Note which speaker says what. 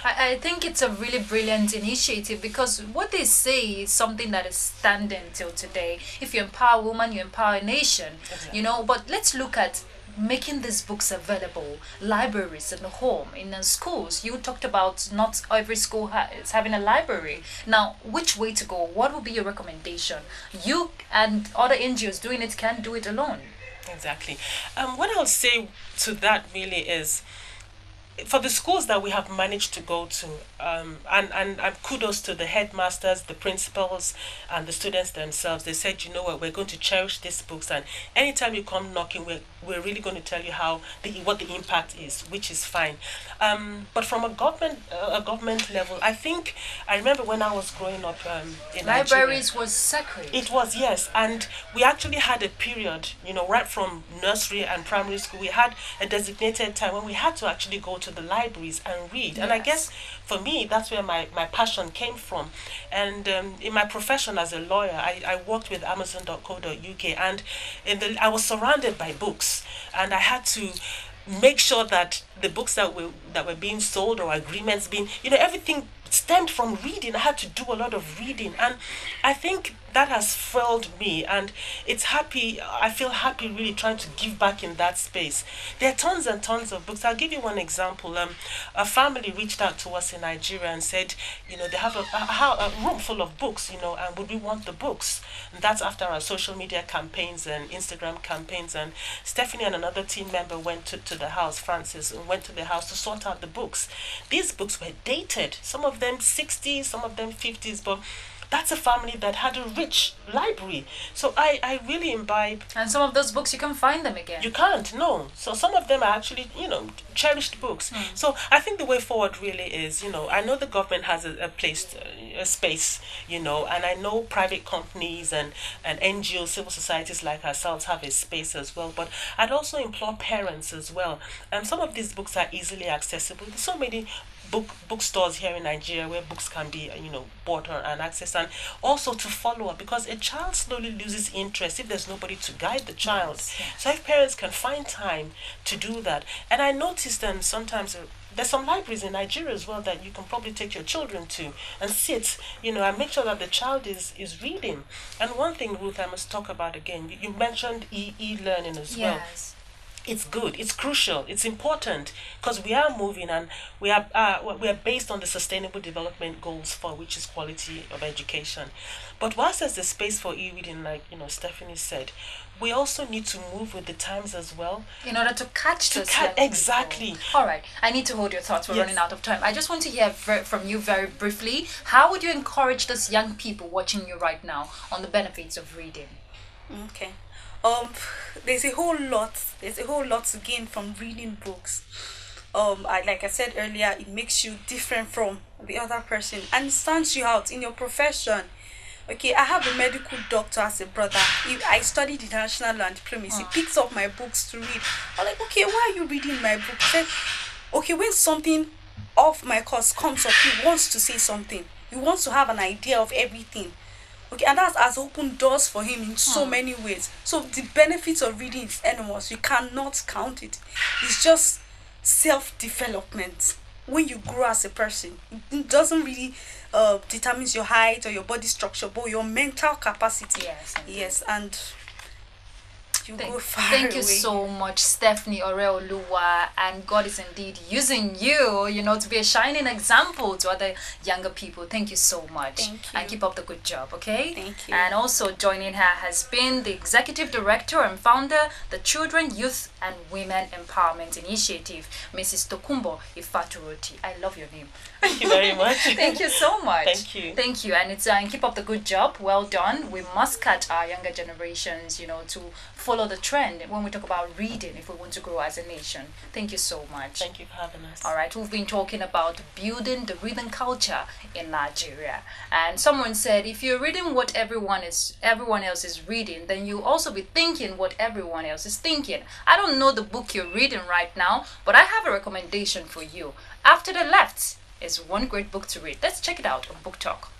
Speaker 1: I think it's a really brilliant initiative because what they say is something that is standing till today. If you empower women, you empower a nation,
Speaker 2: Exactly.
Speaker 1: But let's look at making these books available, libraries in the home, in the schools. You talked about not every school is having a library. Now, which way to go? What would be your recommendation? You and other NGOs doing it can't do it alone.
Speaker 2: Exactly. What I'll say to that really is, for the schools that we have managed to go to, and kudos to the headmasters, the principals, and the students themselves. They said, you know what, we're going to cherish these books, and anytime you come knocking, we're really going to tell you how what the impact is, which is fine. But from a government level, I remember when I was growing up in Nigeria.
Speaker 1: Libraries was sacred.
Speaker 2: It was, yes, and we actually had a period, right from nursery and primary school, we had a designated time when we had to actually go to the libraries and read. And I guess
Speaker 1: Yes.
Speaker 2: for me, that's where my passion came from. And in my profession as a lawyer, I worked with Amazon.co.uk, and I was surrounded by books, and I had to make sure that the books that were being sold, or agreements being, everything stemmed from reading. I had to do a lot of reading, and I think that has fueled me, and I feel happy really trying to give back in that space. There are tons and tons of books. I'll give you one example. A family reached out to us in Nigeria and said, they have a room full of books, and would we want the books? And that's after our social media campaigns and Instagram campaigns. And Stephanie and another team member went to the house, Francis, and went to the house to sort out the books. These books were dated, some of them 60s, some of them 50s, but that's a family that had a rich library. So I really imbibe.
Speaker 1: And some of those books you can find them again.
Speaker 2: You can't, no. So some of them are actually, cherished books. So I think the way forward really is, I know the government has a space, and I know private companies and NGOs, civil societies like ourselves have a space as well. But I'd also implore parents as well. Some of these books are easily accessible. There's so many bookstores here in Nigeria where books can be bought and accessed, and also to follow up, because a child slowly loses interest if there's nobody to guide the child.
Speaker 1: Yes, yes.
Speaker 2: So if parents can find time to do that, and I noticed them sometimes. There's some libraries in Nigeria as well that you can probably take your children to and sit, and make sure that the child is reading. And one thing, Ruth, I must talk about again. You mentioned e-learning as well.
Speaker 1: Yes.
Speaker 2: It's good, it's crucial, it's important, because we are moving, and we are based on the sustainable development goals, for which is quality of education. But whilst there's the space for e-reading, like Stephanie said, we also need to move with the times as well.
Speaker 1: In order to catch
Speaker 2: To
Speaker 1: this
Speaker 2: catch
Speaker 1: young people.
Speaker 2: exactly.
Speaker 1: All right, I need to hold your thoughts. We're
Speaker 2: Yes.
Speaker 1: running out of time. I just want to hear from you very briefly. How would you encourage those young people watching you right now on the benefits of reading?
Speaker 3: Okay. Um, there's a whole lot. There's a whole lot to gain from reading books. Like I said earlier, it makes you different from the other person, and it stands you out in your profession. Okay, I have a medical doctor as a brother. I studied international law and diplomacy. He picks up my books to read. I'm like, okay, why are you reading my book? He said, okay, when something of my course comes up, he wants to say something. He wants to have an idea of everything. Okay, and that has opened doors for him in so many ways. So the benefits of reading is enormous. You cannot count it. It's just self-development. When you grow as a person, it doesn't really determines your height or your body structure, but your mental capacity.
Speaker 1: Yes.
Speaker 3: Yes, and you go far
Speaker 1: Thank you
Speaker 3: away.
Speaker 1: so much, Stephanie Oreoluwa, and God is indeed using you, to be a shining example to other younger people. Thank you so much.
Speaker 3: Thank you.
Speaker 1: And keep up the good job, okay?
Speaker 3: Thank you.
Speaker 1: And also joining her has been the Executive Director and Founder, the Children, Youth and Women Empowerment Initiative, Mrs. Tokumbo Ifaturuti. I love your name.
Speaker 2: Thank you very much.
Speaker 1: Thank you so much.
Speaker 2: Thank you.
Speaker 1: Thank you, and keep up the good job. Well done. We must catch our younger generations, to follow the trend when we talk about reading if we want to grow as a nation. Thank you so much.
Speaker 2: Thank you for having us.
Speaker 1: All right, we've been talking about building the reading culture in Nigeria, and someone said if you're reading what everyone else is reading, then you also be thinking what everyone else is thinking. I don't know the book you're reading right now, but I have a recommendation for you. After the Left is one great book to read. Let's check it out on Book Talk.